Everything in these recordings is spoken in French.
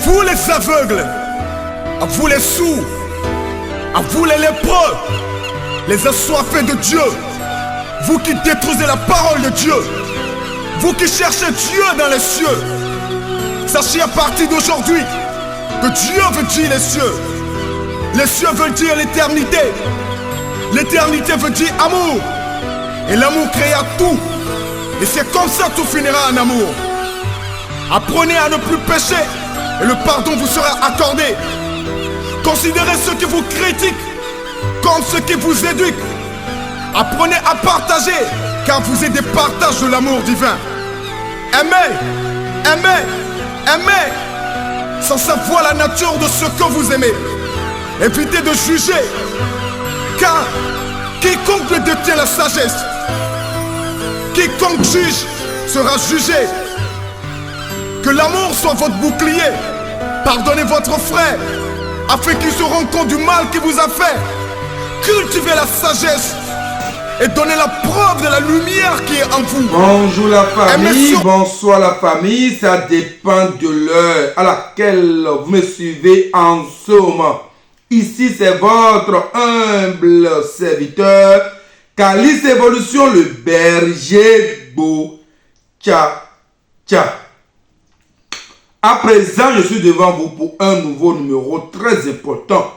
vous les aveugles, à vous les sourds, à vous les lépreux, les assoiffés de Dieu, vous qui détruisez la parole de Dieu, vous qui cherchez Dieu dans les cieux, sachez à partir d'aujourd'hui que Dieu veut dire les cieux. Les cieux veulent dire l'éternité. L'éternité veut dire amour. Et l'amour créa tout. Et c'est comme ça que tout finira en amour. Apprenez à ne plus pécher et le pardon vous sera accordé. Considérez ceux qui vous critiquent comme ceux qui vous éduquent. Apprenez à partager car vous êtes des partages de l'amour divin. Aimez, aimez, aimez sans savoir la nature de ce que vous aimez. Évitez de juger car quiconque détient la sagesse, quiconque juge sera jugé. Que l'amour soit votre bouclier. Pardonnez votre frère afin qu'il se rende compte du mal qu'il vous a fait. Cultivez la sagesse et donnez la preuve de la lumière qui est en vous. Bonjour la famille, bonsoir la famille, ça dépend de l'heure à laquelle vous me suivez en ce moment. Ici c'est votre humble serviteur, Calice Evolution, le berger Boutcha. À présent, je suis devant vous pour un nouveau numéro très important.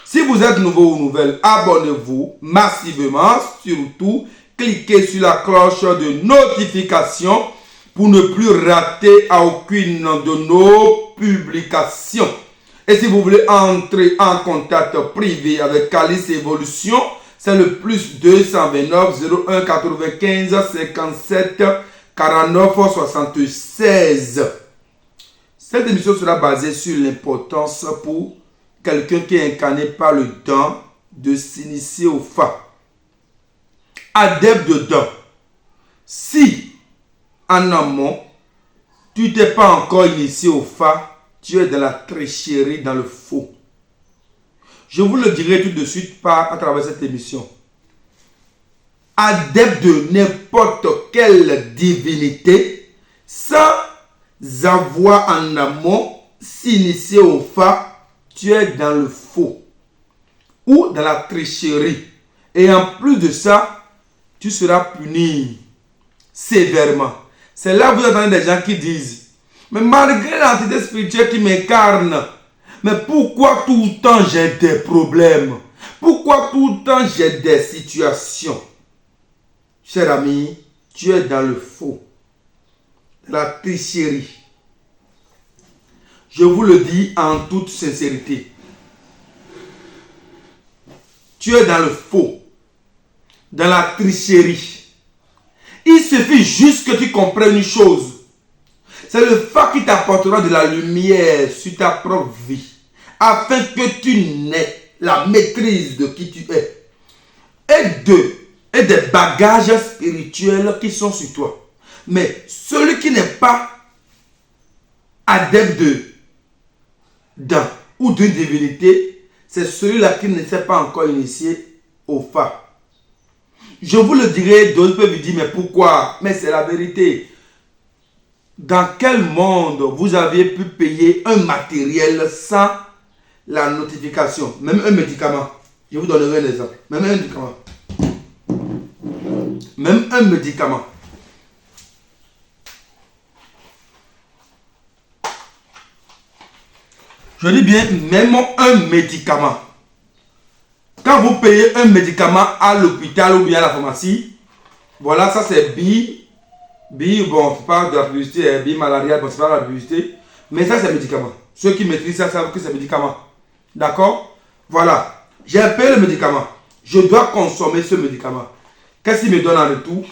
Si vous êtes nouveau ou nouvelle, abonnez-vous massivement. Surtout, cliquez sur la cloche de notification pour ne plus rater aucune de nos publications. Et si vous voulez entrer en contact privé avec Calice Evolution, c'est le plus 229 01 95 57 49 76. Cette émission sera basée sur l'importance pour quelqu'un qui est incarné par le don de s'initier au Fa. Adepte de don. Si, en amont, tu t'es pas encore initié au Fa, tu es dans la tricherie, dans le faux. Je vous le dirai tout de suite à travers cette émission. Adepte de n'importe quelle divinité, sans avoir en amont s'initier au Fa, tu es dans le faux ou dans la tricherie. Et en plus de ça, tu seras puni sévèrement. C'est là que vous entendez des gens qui disent, mais malgré l'entité spirituelle qui m'incarne, mais pourquoi tout le temps j'ai des problèmes? Pourquoi tout le temps j'ai des situations? Cher ami, tu es dans le faux, la tricherie. Je vous le dis en toute sincérité. Tu es dans le faux, dans la tricherie. Il suffit juste que tu comprennes une chose. C'est le Fa qui t'apportera de la lumière sur ta propre vie, afin que tu n'aies la maîtrise de qui tu es et des bagages spirituels qui sont sur toi. Mais celui qui n'est pas adepte d'un ou d'une divinité, c'est celui-là qui ne s'est pas encore initié au Fa. Je vous le dirai, d'autres peuvent vous dire, mais pourquoi? Mais c'est la vérité. Dans quel monde vous aviez pu payer un matériel sans la notification? Même un médicament. Je vous donnerai un exemple. Même un médicament. Même un médicament. Je dis bien, même un médicament. Quand vous payez un médicament à l'hôpital ou bien à la pharmacie, voilà, ça c'est bon, c'est pas de la publicité, malariale, bon, c'est pas de la publicité, mais ça c'est médicament. Ceux qui maîtrisent ça savent que c'est médicament. D'accord? Voilà. J'ai payé le médicament. Je dois consommer ce médicament. Qu'est-ce qu'il me donne en retour?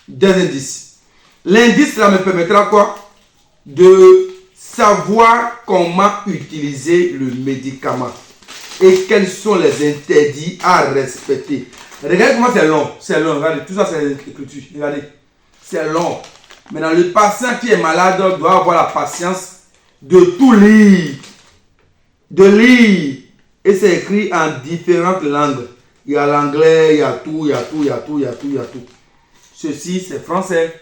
Des indices. L'indice là me permettra quoi? De savoir comment utiliser le médicament et quels sont les interdits à respecter. Regardez comment c'est long. C'est long. Regardez, tout ça c'est l'écriture. Regardez. C'est long. Maintenant, le patient qui est malade doit avoir la patience de tout lire. De lire. Et c'est écrit en différentes langues. Il y a l'anglais, il y a tout. Ceci, c'est français.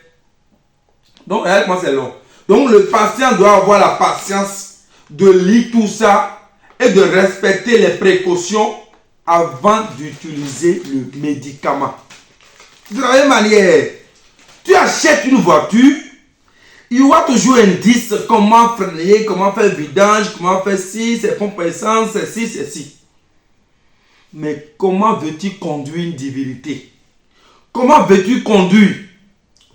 Donc, regardez comment c'est long. Donc, le patient doit avoir la patience de lire tout ça et de respecter les précautions avant d'utiliser le médicament. De la même manière, tu achètes une voiture, il y aura toujours un indice comment freiner, comment faire vidange, comment faire ci, c'est pompe essence, c'est ci, c'est ci. Mais comment veux-tu conduire une divinité? Comment veux-tu conduire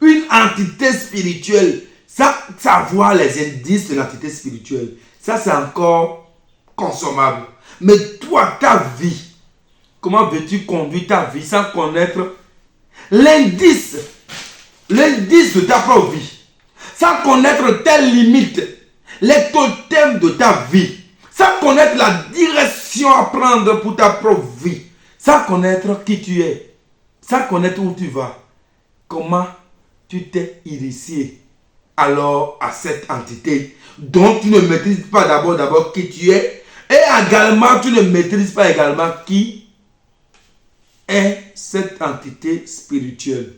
une entité spirituelle? Ça, savoir les indices de l'entité spirituelle, ça c'est encore consommable. Mais toi, ta vie, comment veux-tu conduire ta vie sans connaître l'indice de ta propre vie, sans connaître tes limites, les totems de ta vie, sans connaître la direction à prendre pour ta propre vie, sans connaître qui tu es, sans connaître où tu vas, comment tu t'es initié alors à cette entité dont tu ne maîtrises pas d'abord qui tu es, et également tu ne maîtrises pas également qui est cette entité spirituelle.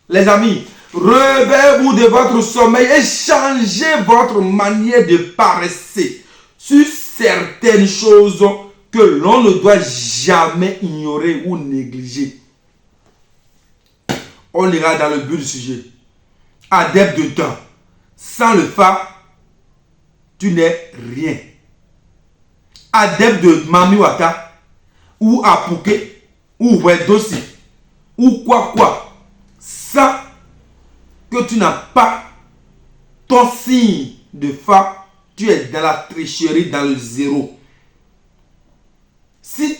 Les amis, réveillez-vous de votre sommeil et changez votre manière de paresser sur certaines choses que l'on ne doit jamais ignorer ou négliger. On ira dans le but du sujet. Adepte de temps. Sans le fa, tu n'es rien. Adepte de Mamiwata, ou Apouké, ou Wedosi, ou quoi, sans que tu n'as pas ton signe de fa, tu es dans la tricherie, dans le zéro. Si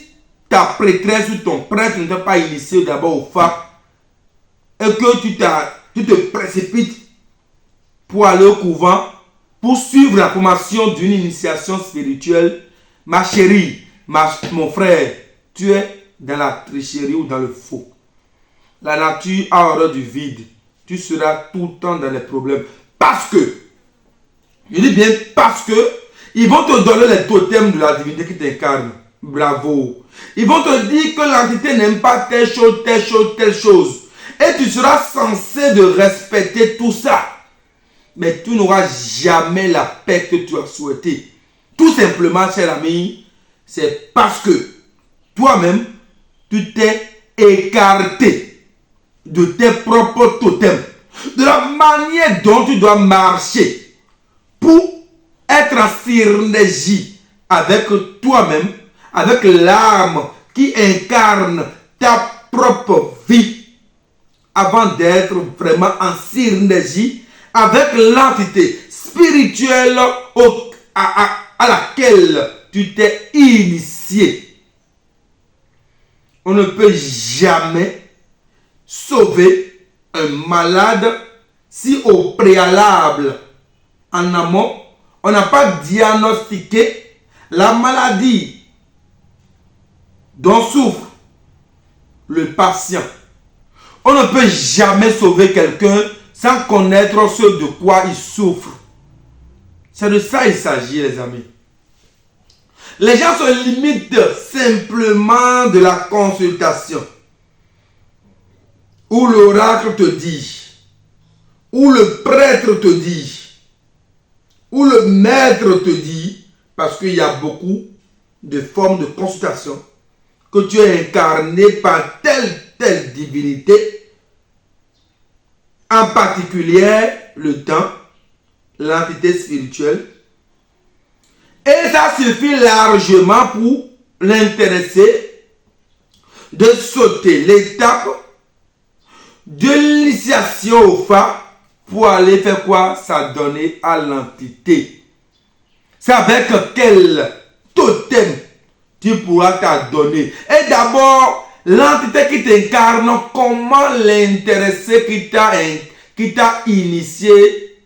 ta prêtresse ou ton prêtre ne t'a pas initié d'abord au fa, et que tu te précipites pour aller au couvent, pour suivre la formation d'une initiation spirituelle, ma chérie, mon frère, tu es dans la tricherie ou dans le faux. La nature a horreur du vide. Tu seras tout le temps dans les problèmes. Parce que, je dis bien parce que, ils vont te donner les totems de la divinité qui t'incarne. Bravo. Ils vont te dire que l'entité n'aime pas telle chose, telle chose, telle chose. Et tu seras censé de respecter tout ça. Mais tu n'auras jamais la paix que tu as souhaité. Tout simplement, cher ami, c'est parce que toi-même, tu t'es écarté de tes propres totems, de la manière dont tu dois marcher pour être en synergie avec toi-même, avec l'âme qui incarne ta propre vie, avant d'être vraiment en synergie avec l'entité spirituelle à laquelle tu t'es initié. On ne peut jamais sauver un malade si au préalable, en amont, on n'a pas diagnostiqué la maladie dont souffre le patient. On ne peut jamais sauver quelqu'un sans connaître ce de quoi il souffre. C'est de ça qu'il s'agit, les amis. Les gens se limitent simplement de la consultation. Où l'oracle te dit, où le prêtre te dit, où le maître te dit, parce qu'il y a beaucoup de formes de consultation, que tu es incarné par telle divinité, en particulier le temps, l'entité spirituelle. Et ça suffit largement pour l'intéresser de sauter l'étape de l'initiation au fa pour aller faire quoi? S'adonner à l'entité. C'est avec quel totem tu pourras t'adonner. Et d'abord, l'entité qui t'incarne, comment l'intéresser qui t'a initié,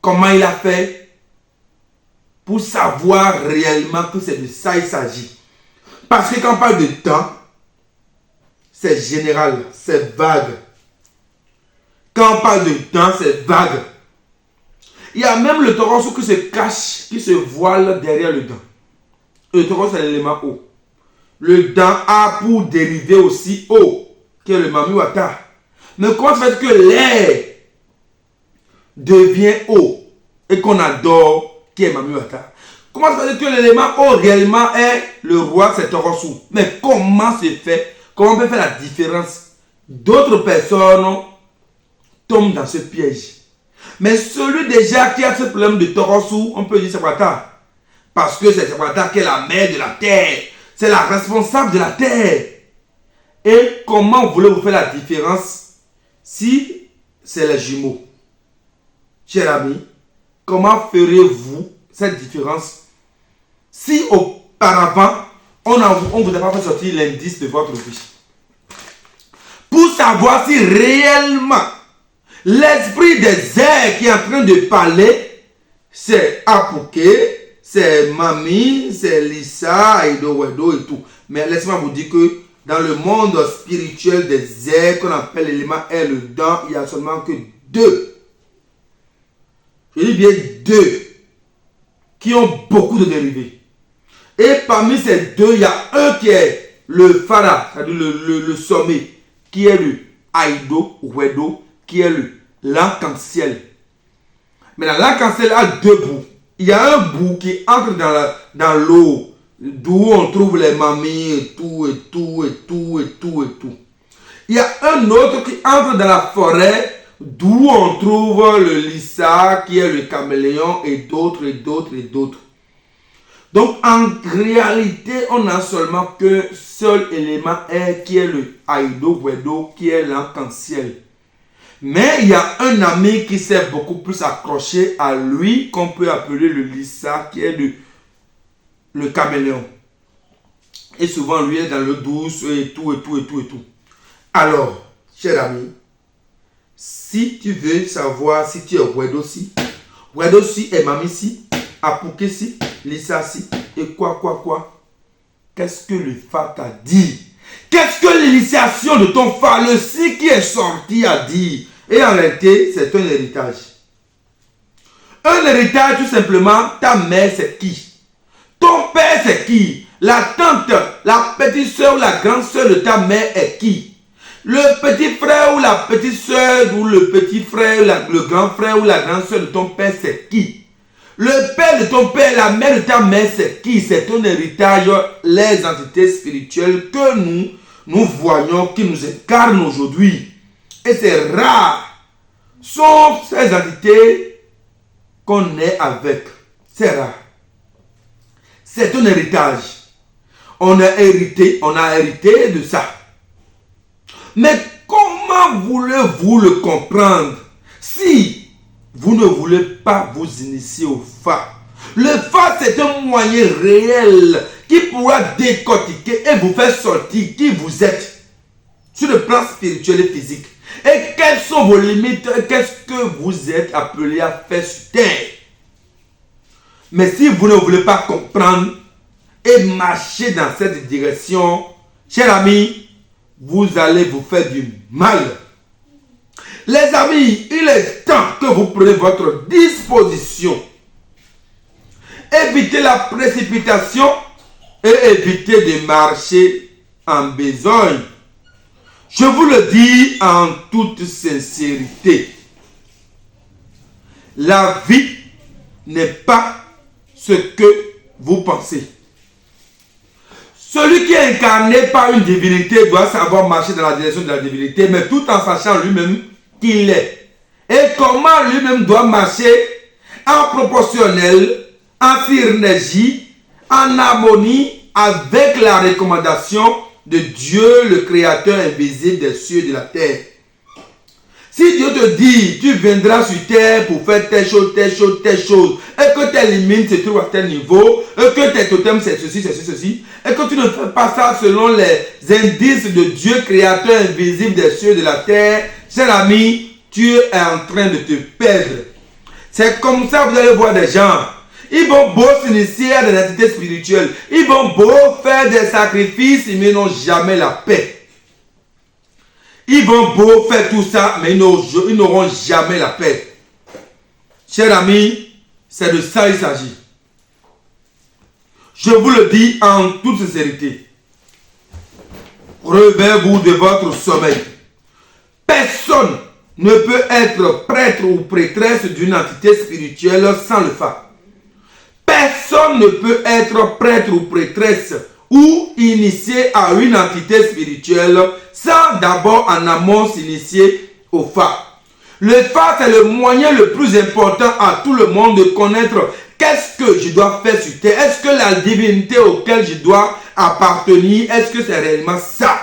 comment il a fait pour savoir réellement que c'est de ça il s'agit. Parce que quand on parle de temps, c'est général, c'est vague. Quand on parle de temps, c'est vague. Il y a même le taureau qui se cache, qui se voile derrière le dent. Le taureau, c'est l'élément eau. Le dent a pour dériver aussi eau, qui est le Mamiwata. Mais comment fait que l'air devient eau et qu'on adore qui est Mamiwata. Comment ça veut dire que l'élément O réellement est le roi, c'est Torosu? Mais comment se fait? Comment on peut faire la différence? D'autres personnes tombent dans ce piège. Mais celui déjà qui a ce problème de Torosu, on peut dire Sephora. Parce que c'est Sephora qui est la mère de la terre. C'est la responsable de la terre. Et comment voulez-vous faire la différence si c'est les jumeaux? Cher ami, comment ferez-vous cette différence si auparavant, on ne vous a pas fait sortir l'indice de votre fiche? Pour savoir si réellement l'esprit des airs qui est en train de parler, c'est Apouké, c'est Mami, c'est Lisa, Aido, Wedo et tout. Mais laissez-moi vous dire que dans le monde spirituel des airs qu'on appelle l'élément air, le dent, il n'y a seulement que deux. Je dis bien deux qui ont beaucoup de dérivés. Et parmi ces deux, il y a un qui est le Fara, c'est-à-dire le sommet, qui est le Aido, Wedo, qui est l'arc-en-ciel. Mais l'arc-en-ciel a deux bouts. Il y a un bout qui entre dans l'eau, d'où on trouve les mamies et tout, et tout, et tout, et tout, et tout. Il y a un autre qui entre dans la forêt, d'où on trouve le lissa, qui est le caméléon, et d'autres, et d'autres, et d'autres. Donc, en réalité, on n'a seulement qu'un seul élément air qui est le Aido Wedo, qui est l'arc-en-ciel. Mais il y a un ami qui s'est beaucoup plus accroché à lui, qu'on peut appeler le lissa, qui est le caméléon. Et souvent, lui est dans le douce et tout, et tout, et tout, et tout. Alors, cher ami, si tu veux savoir si tu es Wedo si est Mami si, Apouké si, Lisa si, et quoi, qu'est-ce que le Fa t'a dit? Qu'est-ce que l'initiation de ton Fa, le si qui est sorti, a dit? Et en réalité, c'est un héritage. Un héritage, tout simplement, ta mère, c'est qui? Ton père, c'est qui? La tante, la petite soeur ou la grande soeur de ta mère est qui? Le petit frère ou la petite soeur ou le petit frère, le grand frère ou la grande soeur de ton père, c'est qui? Le père de ton père, la mère de ta mère, c'est qui? C'est ton héritage, les entités spirituelles que nous voyons, qui nous incarnent aujourd'hui. Et c'est rare. Sauf ces entités qu'on est avec. C'est rare. C'est un héritage. On a hérité de ça. Mais comment voulez-vous le comprendre si vous ne voulez pas vous initier au Fa? Le Fa, c'est un moyen réel qui pourra décortiquer et vous faire sortir qui vous êtes sur le plan spirituel et physique. Et quelles sont vos limites? Qu'est-ce que vous êtes appelé à faire sur terre? Mais si vous ne voulez pas comprendre et marcher dans cette direction, cher ami, vous allez vous faire du mal. Les amis, il est temps que vous preniez votre disposition. Évitez la précipitation et évitez de marcher en besogne. Je vous le dis en toute sincérité. La vie n'est pas ce que vous pensez. Celui qui est incarné par une divinité doit savoir marcher dans la direction de la divinité, mais tout en sachant lui-même qui il est. Et comment lui-même doit marcher en proportionnel, en synergie, en harmonie avec la recommandation de Dieu, le créateur invisible des cieux et de la terre. Si Dieu te dit, tu viendras sur terre pour faire telle chose, et que tes limites se trouvent à tel niveau, et que tes totems c'est ceci, et que tu ne fais pas ça selon les indices de Dieu, créateur invisible des cieux et de la terre, cher ami, tu es en train de te perdre. C'est comme ça que vous allez voir des gens. Ils vont beau s'initier à des entités spirituelles. Ils vont beau faire des sacrifices, mais ils n'ont jamais la paix. Ils vont beau faire tout ça, mais ils n'auront jamais la paix. Chers amis, c'est de ça il s'agit. Je vous le dis en toute sincérité. Réveillez-vous de votre sommeil. Personne ne peut être prêtre ou prêtresse d'une entité spirituelle sans le Fa. Personne ne peut être prêtre ou prêtresse ou initié à une entité spirituelle sans d'abord en amont s'initier au phare. Le phare, c'est le moyen le plus important à tout le monde de connaître qu'est-ce que je dois faire sur terre. Est-ce que la divinité auquel je dois appartenir, est-ce que c'est réellement ça?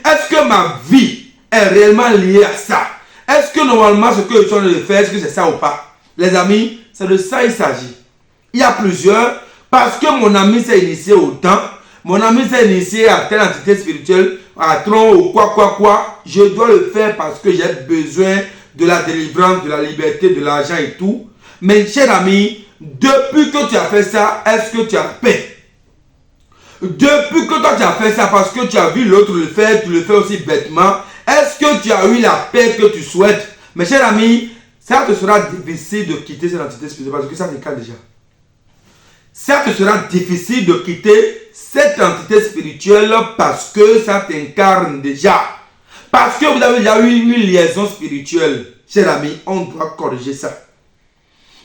Est-ce que ma vie est réellement liée à ça? Est-ce que normalement ce que je suis en train de faire, est-ce que c'est ça ou pas? Les amis, c'est de ça il s'agit. Il y a plusieurs, parce que mon ami s'est initié au temps, mon ami s'est initié à telle entité spirituelle, à tronc ou quoi, je dois le faire parce que j'ai besoin de la délivrance, de la liberté, de l'argent et tout. Mais cher ami, depuis que tu as fait ça, est-ce que tu as paix? Depuis que toi tu as fait ça parce que tu as vu l'autre le faire, tu le fais aussi bêtement, est-ce que tu as eu la paix que tu souhaites? Mes chers amis, ça te sera difficile de quitter cette entité spirituelle parce que ça t'incarne déjà. Ça te sera difficile de quitter cette entité spirituelle parce que ça t'incarne déjà. Parce que vous avez déjà eu une liaison spirituelle. Cher ami, on doit corriger ça.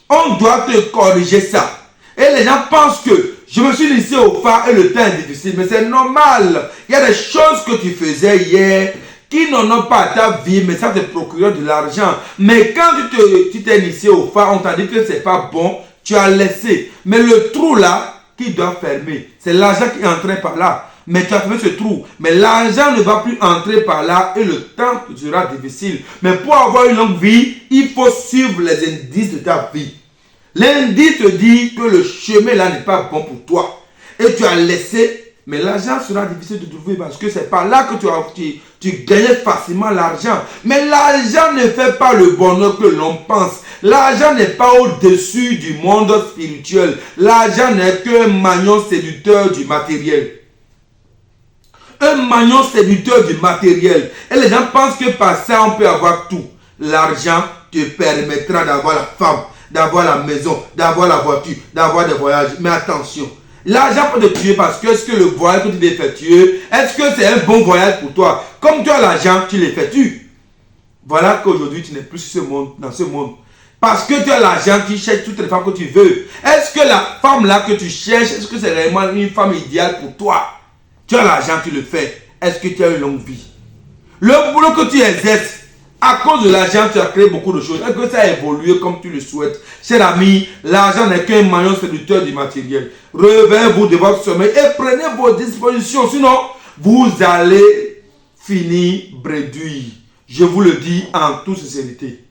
On doit te corriger ça. Et les gens pensent que je me suis initié au phare et le temps est difficile. Mais c'est normal. Il y a des choses que tu faisais hier qui n'en ont pas à ta vie, mais ça te procure de l'argent. Mais quand tu t'es initié au phare, on t'a dit que c'est pas bon, tu as laissé. Mais le trou là, qui doit fermer, c'est l'argent qui est entré par là. Mais tu as fermé ce trou. Mais l'argent ne va plus entrer par là et le temps sera difficile. Mais pour avoir une longue vie, il faut suivre les indices de ta vie. L'indice te dit que le chemin là n'est pas bon pour toi. Et tu as laissé, mais l'argent sera difficile de trouver parce que c'est par là que tu gagnais facilement l'argent. Mais l'argent ne fait pas le bonheur que l'on pense. L'argent n'est pas au-dessus du monde spirituel. L'argent n'est qu'un magnon séducteur du matériel. Un magnon séducteur du matériel. Et les gens pensent que par ça on peut avoir tout. L'argent te permettra d'avoir la femme, d'avoir la maison, d'avoir la voiture, d'avoir des voyages. Mais attention, l'argent peut te tuer parce que est-ce que le voyage que tu effectuer, est-ce que c'est un bon voyage pour toi? Comme tu as l'argent, tu l'effectues. Voilà qu'aujourd'hui tu n'es plus sur ce monde, dans ce monde. Parce que tu as l'argent, tu cherches toutes les femmes que tu veux. Est-ce que la femme là que tu cherches, est-ce que c'est réellement une femme idéale pour toi? Tu as l'argent, tu le fais. Est-ce que tu as une longue vie? Le boulot que tu exerces, à cause de l'argent, tu as créé beaucoup de choses. Est-ce que ça a évolué comme tu le souhaites? Cher ami, l'argent n'est qu'un maillon séducteur du matériel. Réveillez-vous de votre sommeil et prenez vos dispositions. Sinon, vous allez finir bredouille. Je vous le dis en toute sincérité.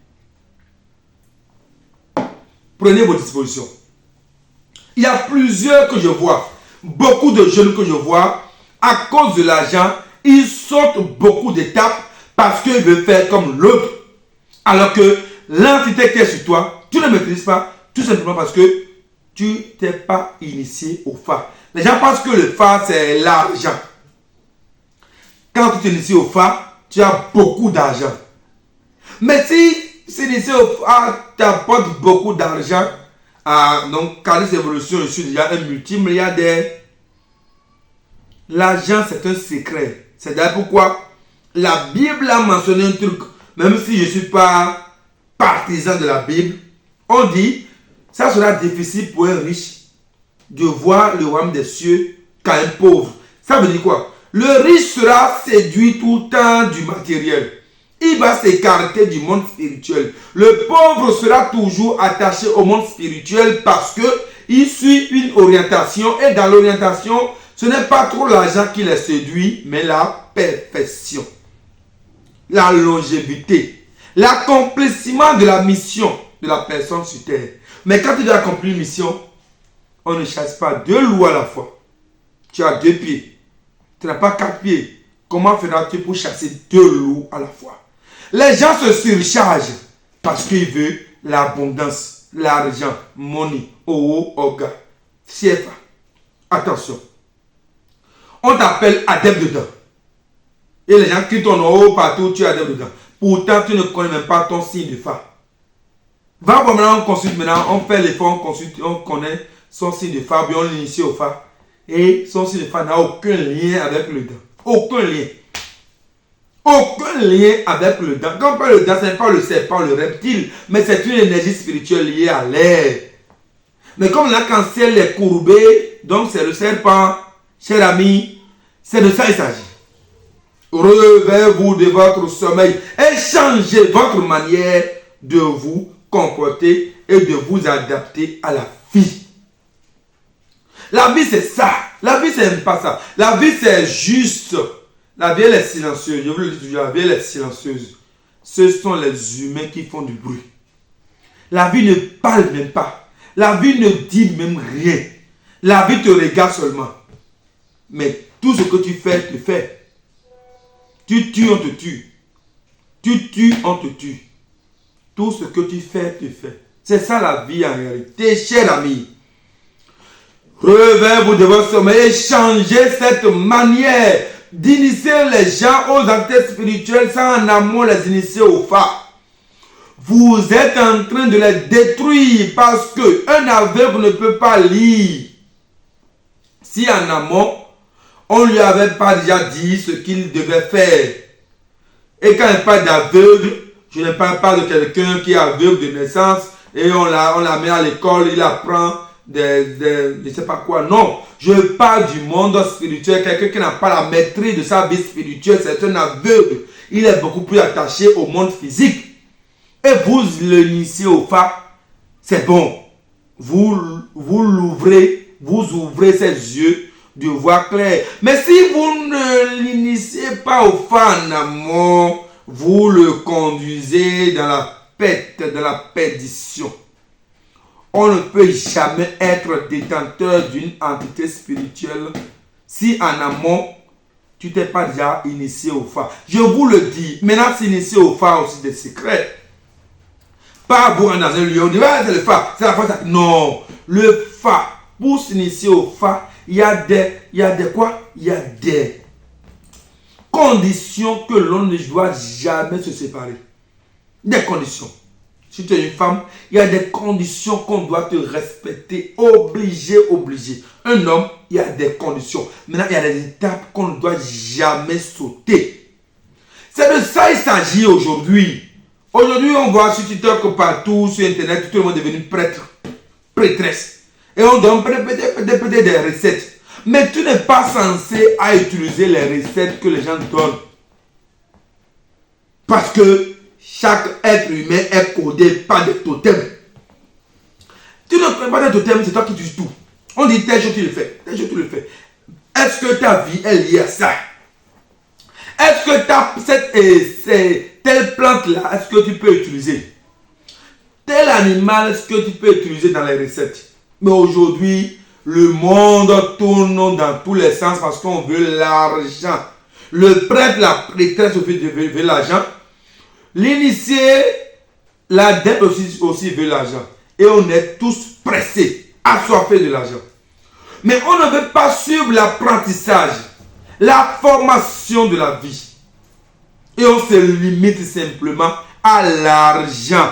Prenez vos dispositions. Il y a plusieurs que je vois. Beaucoup de jeunes que je vois. À cause de l'argent, ils sautent beaucoup d'étapes parce qu'ils veulent faire comme l'autre. Alors que l'entité qui est sur toi, tu ne maîtrises pas, tout simplement parce que tu t'es pas initié au phare. Les gens pensent que le phare, c'est l'argent. Quand tu t'inities au phare, tu as beaucoup d'argent. Mais si s'initier au phare t'apporte beaucoup d'argent, donc Caris Evolution, je suis déjà un multimilliardaire. L'argent, c'est un secret. C'est d'ailleurs pourquoi la Bible a mentionné un truc. Même si je ne suis pas partisan de la Bible, on dit, ça sera difficile pour un riche de voir le royaume des cieux qu'un pauvre. Ça veut dire quoi? Le riche sera séduit tout le temps du matériel. Il va s'écarter du monde spirituel. Le pauvre sera toujours attaché au monde spirituel parce qu'il suit une orientation. Et dans l'orientation, ce n'est pas trop l'argent qui les séduit, mais la perfection, la longévité, l'accomplissement de la mission de la personne sur terre. Mais quand tu dois accomplir une mission, on ne chasse pas deux loups à la fois. Tu as 2 pieds. Tu n'as pas 4 pieds. Comment feras-tu pour chasser 2 loups à la fois? Les gens se surchargent parce qu'ils veulent l'abondance, l'argent, money, oga, CFA. Attention. On t'appelle adepte dedans. Et les gens qui tournent haut partout, tu es adepte dedans. Pourtant, tu ne connais même pas ton signe de phare. Va voir maintenant, on consulte maintenant, on fait l'effort, on consulte, on connaît son signe de phare, puis on l'initie au phare. Et son signe de phare n'a aucun lien avec le dent. Aucun lien. Aucun lien avec le dent. Quand on parle de dent, ce n'est pas le serpent, le reptile, mais c'est une énergie spirituelle liée à l'air. Mais comme l'arc-en-ciel est courbé, donc c'est le serpent, cher ami, c'est de ça qu'il s'agit. Relevez-vous de votre sommeil et changez votre manière de vous comporter et de vous adapter à la vie. La vie c'est ça. La vie c'est pas ça. La vie c'est juste. La vie elle est silencieuse. Je vous le dis toujours, la vie elle est silencieuse. Ce sont les humains qui font du bruit. La vie ne parle même pas. La vie ne dit même rien. La vie te regarde seulement. Mais tout ce que tu fais, te fait. Tu tues, on te tue. Tu tues, on te tue. Tout ce que tu fais, te fait. C'est ça la vie en réalité, cher ami. Relevez-vous de votre sommeil et changez cette manière d'initier les gens aux actes spirituels sans en amont les initier au phare. Vous êtes en train de les détruire parce qu'un aveugle ne peut pas lire. Si en amont, on ne lui avait pas déjà dit ce qu'il devait faire. Et quand il parle d'aveugle, je ne parle pas de quelqu'un qui est aveugle de naissance et on la met à l'école, il apprend je ne sais pas quoi. Non, je parle du monde spirituel. Quelqu'un qui n'a pas la maîtrise de sa vie spirituelle, c'est un aveugle. Il est beaucoup plus attaché au monde physique. Et vous l'initiez au phare, c'est bon. Vous l'ouvrez, vous ouvrez ses yeux de voir clair. Mais si vous ne l'initiez pas au phare en amont, vous le conduisez dans la perdition. On ne peut jamais être détenteur d'une entité spirituelle si en amont, tu ne t'es pas déjà initié au phare. Je vous le dis, maintenant s'initier au phare aussi des secrets. Pas vous dans un lieu, on dit, ah, c'est le phare, c'est la phare. Non, le phare, pour s'initier au phare, il y a des conditions que l'on ne doit jamais se séparer. Des conditions. Si tu es une femme, il y a des conditions qu'on doit te respecter. Obligé. Un homme, il y a des conditions. Maintenant, il y a des étapes qu'on ne doit jamais sauter. C'est de ça qu'il s'agit aujourd'hui. Aujourd'hui, on voit sur TikTok partout, sur Internet, tout le monde est devenu prêtre, prêtresse. Et on donne des recettes. Mais tu n'es pas censé à utiliser les recettes que les gens donnent. Parce que chaque être humain est codé par des totems. Tu ne connais pas des totems, c'est toi qui utilises tout. On dit telle chose, tu le fais. Telle chose, tu le fais. Est-ce que ta vie est liée à ça? Est-ce que telle plante-là, est-ce que tu peux utiliser? Tel animal, est-ce que tu peux utiliser dans les recettes? Mais aujourd'hui, le monde tourne dans tous les sens parce qu'on veut l'argent. Le prêtre, la prêtresse veut l'argent. L'initié, l'adepte aussi veut l'argent. Et on est tous pressés, assoiffés de l'argent. Mais on ne veut pas suivre l'apprentissage, la formation de la vie. Et on se limite simplement à l'argent.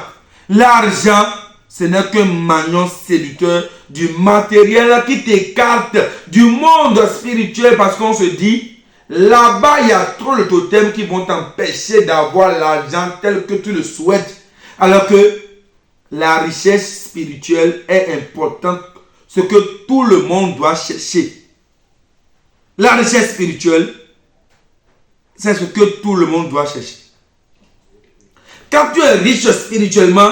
L'argent, ce n'est qu'un magnon séducteur du matériel qui t'écarte du monde spirituel parce qu'on se dit, là-bas, il y a trop de totems qui vont t'empêcher d'avoir l'argent tel que tu le souhaites. Alors que la richesse spirituelle est importante, ce que tout le monde doit chercher. La richesse spirituelle, c'est ce que tout le monde doit chercher. Quand tu es riche spirituellement,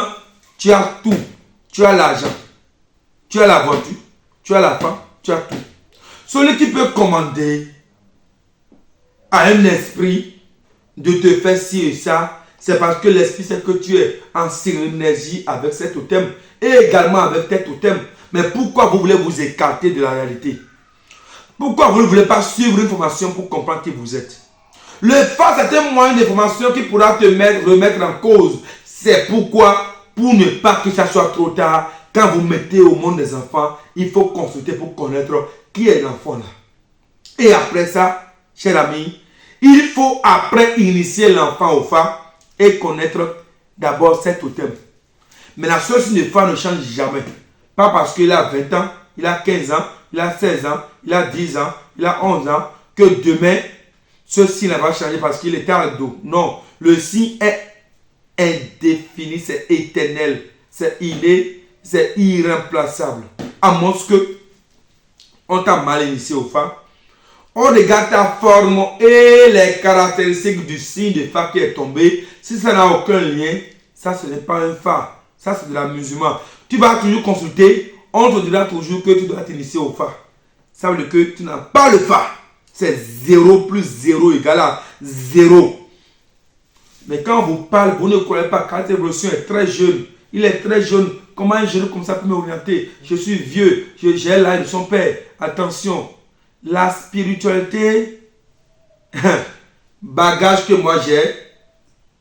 tu as tout. Tu as l'argent, tu as la voiture, tu as la femme, tu as tout. Celui qui peut commander à un esprit de te faire ci et ça, c'est parce que l'esprit sait que tu es en synergie avec cet totem et également avec tes totems. Mais pourquoi vous voulez vous écarter de la réalité? Pourquoi vous ne voulez pas suivre une formation pour comprendre qui vous êtes? Le phare, c'est un moyen de formation qui pourra te remettre en cause. C'est pourquoi, pour ne pas que ça soit trop tard, quand vous mettez au monde des enfants, il faut consulter pour connaître qui est l'enfant là. Et après ça, cher ami, il faut après initier l'enfant au phare et connaître d'abord cet totem. Mais la source de phare ne change jamais. Pas parce qu'il a 20 ans, il a 15 ans, il a 16 ans, il a 10 ans, il a 11 ans, que demain, ce signe va changer parce qu'il est à dos. Non, le signe est indéfini, c'est éternel, c'est irremplaçable. à moins que on t'a mal initié au Fa. On regarde ta forme et les caractéristiques du signe de Fa qui est tombé. Si ça n'a aucun lien, ça ce n'est pas un Fa. Ça c'est de la musulmane. Tu vas toujours consulter. On te dira toujours que tu dois t'initier au Fa. Ça veut dire que tu n'as pas le Fa. C'est 0 plus 0 égale à 0. Mais quand on vous parle, vous ne connaissez pas. Quand l'évolution est très jeune. Il est très jeune. Comment un jeune comme ça peut m'orienter? Je suis vieux. J'ai l'âge de son père. Attention. La spiritualité, bagage que moi j'ai,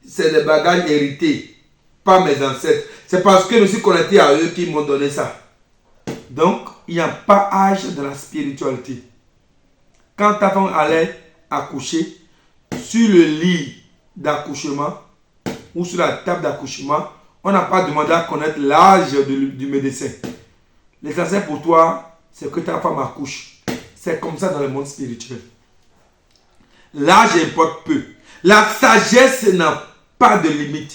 c'est des bagages hérités. Pas mes ancêtres. C'est parce que je me suis connecté à eux qui m'ont donné ça. Donc, il n'y a pas âge dans la spiritualité. Quand ta femme allait accoucher, sur le lit d'accouchement ou sur la table d'accouchement, on n'a pas demandé à connaître l'âge du médecin. L'essentiel pour toi, c'est que ta femme accouche. C'est comme ça dans le monde spirituel. L'âge importe peu. La sagesse n'a pas de limite.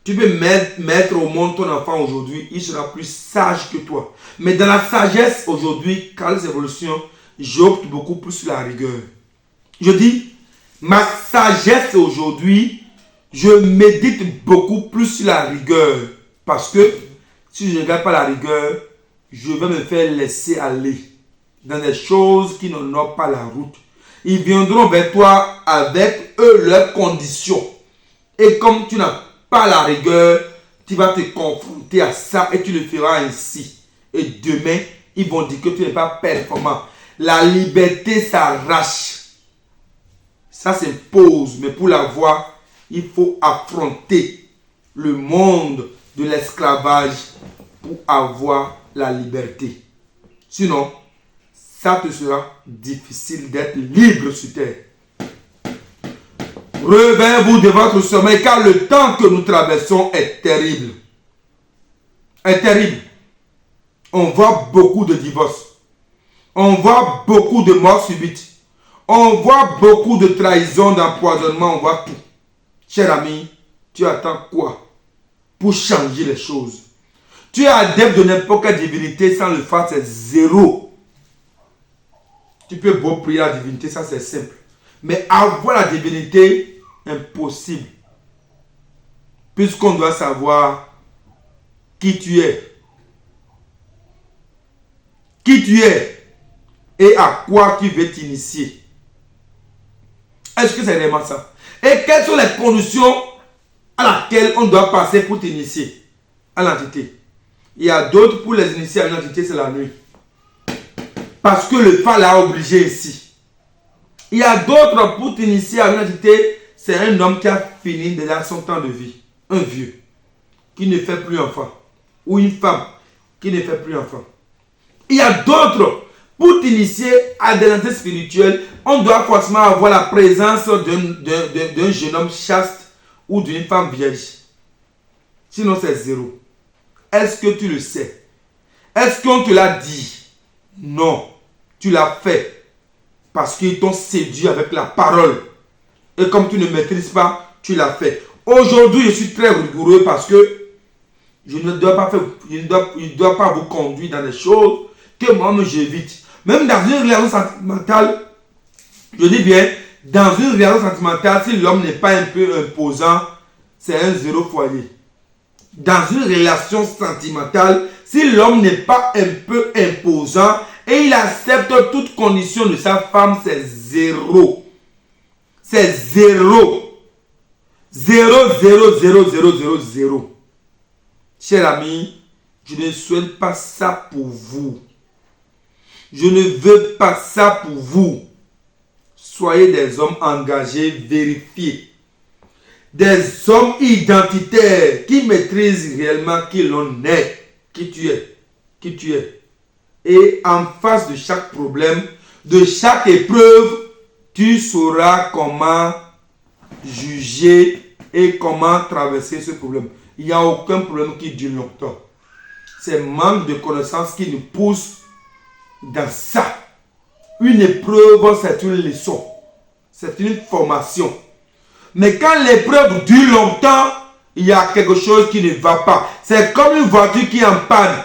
Tu peux mettre au monde ton enfant aujourd'hui, il sera plus sage que toi. Mais dans la sagesse aujourd'hui, quand les évolutions, j'opte beaucoup plus sur la rigueur. Je dis, ma sagesse aujourd'hui, je médite beaucoup plus sur la rigueur. Parce que si je ne regarde pas la rigueur, je vais me faire laisser aller dans des choses qui n'honorent pas la route. Ils viendront vers toi avec eux leurs conditions. Et comme tu n'as pas la rigueur, tu vas te confronter à ça et tu le feras ainsi. Et demain, ils vont dire que tu n'es pas performant. La liberté s'arrache. Ça s'impose, mais pour l'avoir, il faut affronter le monde de l'esclavage pour avoir la liberté. Sinon, ça te sera difficile d'être libre sur terre. Réveillez-vous de votre sommeil car le temps que nous traversons est terrible. Est terrible. On voit beaucoup de divorces. On voit beaucoup de morts subites. On voit beaucoup de trahisons, d'empoisonnement. On voit tout. Cher ami, tu attends quoi pour changer les choses? Tu es adepte de n'importe quelle divinité, sans le faire, c'est 0. Tu peux beau prier la divinité, ça c'est simple. Mais avoir la divinité, impossible. Puisqu'on doit savoir qui tu es. Qui tu es et à quoi tu veux t'initier. Est-ce que c'est vraiment ça? Et quelles sont les conditions à laquelle on doit passer pour t'initier à l'entité? Il y a d'autres pour les initier à une entité, c'est la nuit. Parce que le Fa l'a obligé ici. Il y a d'autres pour t'initier à une entité, c'est un homme qui a fini déjà son temps de vie. Un vieux qui ne fait plus enfant. Ou une femme qui ne fait plus enfant. Il y a d'autres pour t'initier à des entités spirituelles, on doit forcément avoir la présence d'un jeune homme chaste ou d'une femme vierge. Sinon c'est 0. Est-ce que tu le sais? Est-ce qu'on te l'a dit? Non. Tu l'as fait parce qu'ils t'ont séduit avec la parole. Et comme tu ne maîtrises pas, tu l'as fait. Aujourd'hui, je suis très rigoureux parce que je ne dois pas vous conduire dans des choses que moi-même j'évite. Même dans une relation sentimentale, je dis bien, dans une relation sentimentale, si l'homme n'est pas un peu imposant, c'est un 0 foyer. Dans une relation sentimentale, si l'homme n'est pas un peu imposant et il accepte toutes conditions de sa femme, c'est 0. C'est 0. 0, 0, 0, 0, 0, 0. Cher ami, je ne souhaite pas ça pour vous. Je ne veux pas ça pour vous. Soyez des hommes engagés, vérifiés. Des hommes identitaires qui maîtrisent réellement qui l'on est, qui tu es, qui tu es. Et en face de chaque problème, de chaque épreuve, tu sauras comment juger et comment traverser ce problème. Il n'y a aucun problème qui dure longtemps. C'est manque de connaissances qui nous pousse dans ça. Une épreuve, c'est une leçon. C'est une formation. Mais quand l'épreuve dure longtemps, il y a quelque chose qui ne va pas. C'est comme une voiture qui est en panne.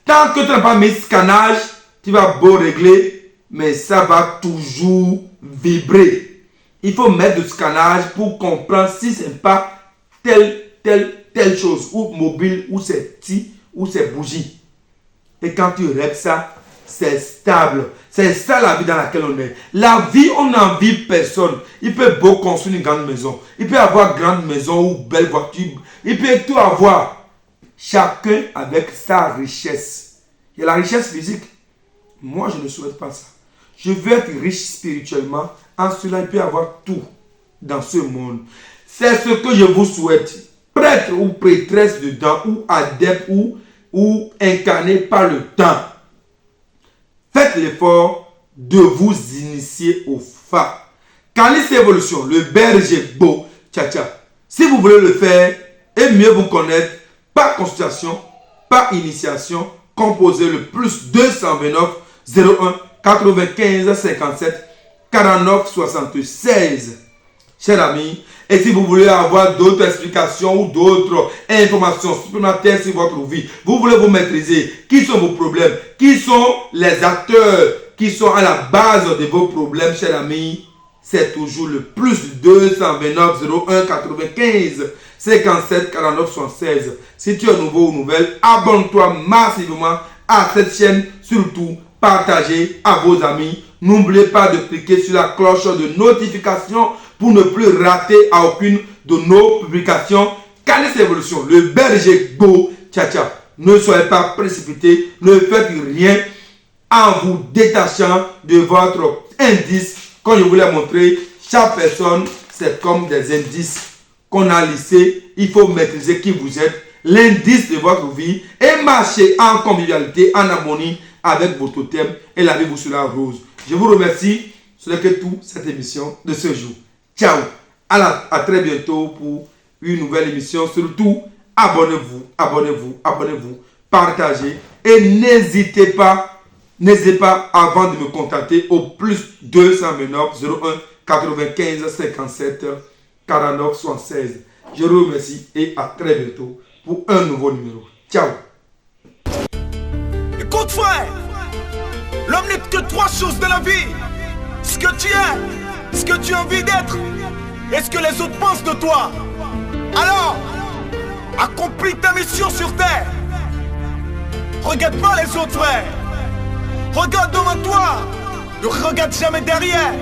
Tant que tu n'as pas mis scannage, tu vas beau régler, mais ça va toujours vibrer. Il faut mettre le scannage pour comprendre si ce n'est pas telle chose, ou mobile, ou c'est petit, ou c'est bougie. Et quand tu règles ça, c'est stable. C'est ça la vie dans laquelle on est. La vie, on n'envie personne. Il peut beau construire une grande maison. Il peut avoir grande maison ou belle voiture. Il peut tout avoir. Chacun avec sa richesse. Il y a la richesse physique. Moi, je ne souhaite pas ça. Je veux être riche spirituellement. En cela, il peut avoir tout dans ce monde. C'est ce que je vous souhaite. Prêtre ou prêtresse dedans, ou adepte, ou incarné par le temps. Faites l'effort de vous initier au FA. Calice Évolution, le berger beau, tcha. Si vous voulez le faire et mieux vous connaître, par consultation, par initiation, composez le plus 229 01 95 57 49 76. Chers amis, et si vous voulez avoir d'autres explications ou d'autres informations supplémentaires sur votre vie, vous voulez vous maîtriser, qui sont vos problèmes, qui sont les acteurs qui sont à la base de vos problèmes, chers amis, c'est toujours le plus 229 01 95 57 49 76. Si tu es nouveau ou nouvelle, abonne-toi massivement à cette chaîne, surtout partagez à vos amis. N'oubliez pas de cliquer sur la cloche de notification pour ne plus rater à aucune de nos publications. Calice Évolution, le berger go, tcha. Ne soyez pas précipités, ne faites rien en vous détachant de votre indice. Comme je vous l'ai montré, chaque personne, c'est comme des indices qu'on a laissés. Il faut maîtriser qui vous êtes, l'indice de votre vie et marcher en convivialité, en harmonie avec vos totems et la vie vous sera rose. Je vous remercie. Ce n'est que tout cette émission de ce jour. Ciao. À très bientôt pour une nouvelle émission. Surtout, abonnez-vous. Partagez. Et n'hésitez pas avant de me contacter au plus 229 01 95 57 49 76. Je vous remercie et à très bientôt pour un nouveau numéro. Ciao. Écoute frère, l'homme n'est que trois choses de la vie. Ce que tu es, ce que tu as envie d'être et ce que les autres pensent de toi. Alors, accomplis ta mission sur terre. Regarde pas les autres frères. Regarde devant toi, ne regarde jamais derrière.